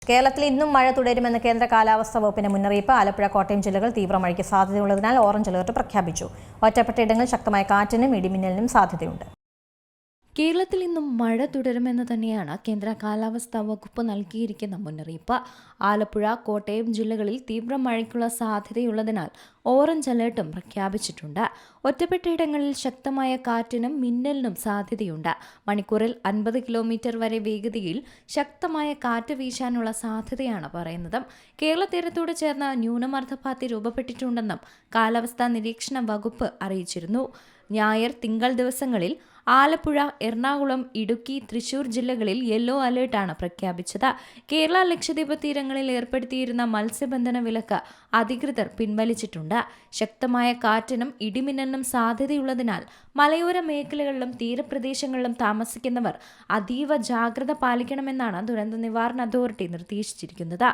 കേരളത്തിൽ ഇന്നും മഴ തുടരുമെന്ന് കേന്ദ്ര കാലാവസ്ഥാ വകുപ്പിന്റെ മുന്നറിയിപ്പ്. ആലപ്പുഴ, കോട്ടയം ജില്ലകൾ തീവ്ര മഴയ്ക്ക് സാധ്യതയുള്ളതിനാൽ ഓറഞ്ച് അലർട്ട് പ്രഖ്യാപിച്ചു. ഒറ്റപ്പെട്ട ഇടങ്ങളിൽ ശക്തമായ കാറ്റിനും ഇടിമിന്നലിനും സാധ്യതയുണ്ട്. കേരളത്തിൽ ഇന്നും മഴ തുടരുമെന്ന് തന്നെയാണ് കേന്ദ്ര കാലാവസ്ഥാ വകുപ്പ് നൽകിയിരിക്കുന്ന മുന്നറിയിപ്പ്. ആലപ്പുഴ, കോട്ടയം ജില്ലകളിൽ തീവ്ര മഴയ്ക്കുള്ള സാധ്യതയുള്ളതിനാൽ ഓറഞ്ച് അലർട്ടും പ്രഖ്യാപിച്ചിട്ടുണ്ട്. ഒറ്റപ്പെട്ടയിടങ്ങളിൽ ശക്തമായ കാറ്റിനും മിന്നലിനും സാധ്യതയുണ്ട്. മണിക്കൂറിൽ 50 കിലോമീറ്റർ വരെ വേഗതയിൽ ശക്തമായ കാറ്റ് വീശാനുള്ള സാധ്യതയാണ് പറയുന്നത്. കേരള തീരത്തോട് ചേർന്ന് ന്യൂനമർദ്ദപാത്തി രൂപപ്പെട്ടിട്ടുണ്ടെന്നും കാലാവസ്ഥാ നിരീക്ഷണ വകുപ്പ് അറിയിച്ചിരുന്നു. ഞായർ, തിങ്കൾ ദിവസങ്ങളിൽ ആലപ്പുഴ, എറണാകുളം, ഇടുക്കി, തൃശൂർ ജില്ലകളിൽ യെല്ലോ അലേർട്ടാണ് പ്രഖ്യാപിച്ചത്. കേരള, ലക്ഷദ്വീപ് തീരങ്ങളിൽ ഏർപ്പെടുത്തിയിരുന്ന മത്സ്യബന്ധന വിലക്ക് അധികൃതർ പിൻവലിച്ചിട്ടുണ്ട്. ശക്തമായ കാറ്റിനും ഇടിമിന്നലിനും സാധ്യതയുള്ളതിനാൽ മലയോര മേഖലകളിലും തീരപ്രദേശങ്ങളിലും താമസിക്കുന്നവർ അതീവ ജാഗ്രത പാലിക്കണമെന്നാണ് ദുരന്ത നിവാരണ അതോറിറ്റി നിർദ്ദേശിച്ചിരിക്കുന്നത്.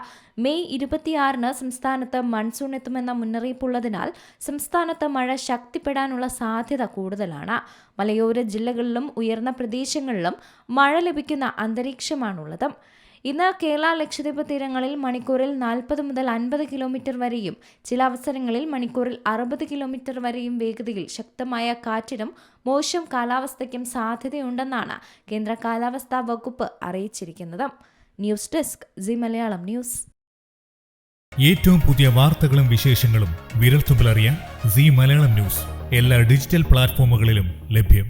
മെയ് 26-ന് സംസ്ഥാനത്ത് മൺസൂൺ എത്തുമെന്ന മുന്നറിയിപ്പുള്ളതിനാൽ സംസ്ഥാനത്ത് മഴ ശക്തിപ്പെടാനുള്ള സാധ്യത കൂടുതലാണ്. മലയോര ജില്ലകളിലും ഉയർന്ന പ്രദേശങ്ങളിലും മഴ ലഭിക്കുന്ന അന്തരീക്ഷമാണുള്ളത്. ഇന്ന് കേരള, ലക്ഷദ്വീപ് തീരങ്ങളിൽ മണിക്കൂറിൽ 40 മുതൽ 50 കിലോമീറ്റർ വരെയും ചില അവസരങ്ങളിൽ മണിക്കൂറിൽ 60 കിലോമീറ്റർ വരെയും വേഗതയിൽ ശക്തമായ കാറ്റിനും മോശം കാലാവസ്ഥയ്ക്കും സാധ്യതയുണ്ടെന്നാണ് കേന്ദ്ര കാലാവസ്ഥാ വകുപ്പ് അറിയിച്ചിരിക്കുന്നത്. News desk C Malayalam news. ഏറ്റവും പുതിയ വാർത്തകളും വിശേഷങ്ങളും വിരൽത്തുമ്പിലറിയാൻ സി മലയാളം ന്യൂസ് എല്ലാ ഡിജിറ്റൽ പ്ലാറ്റ്ഫോമുകളിലും ലഭ്യം.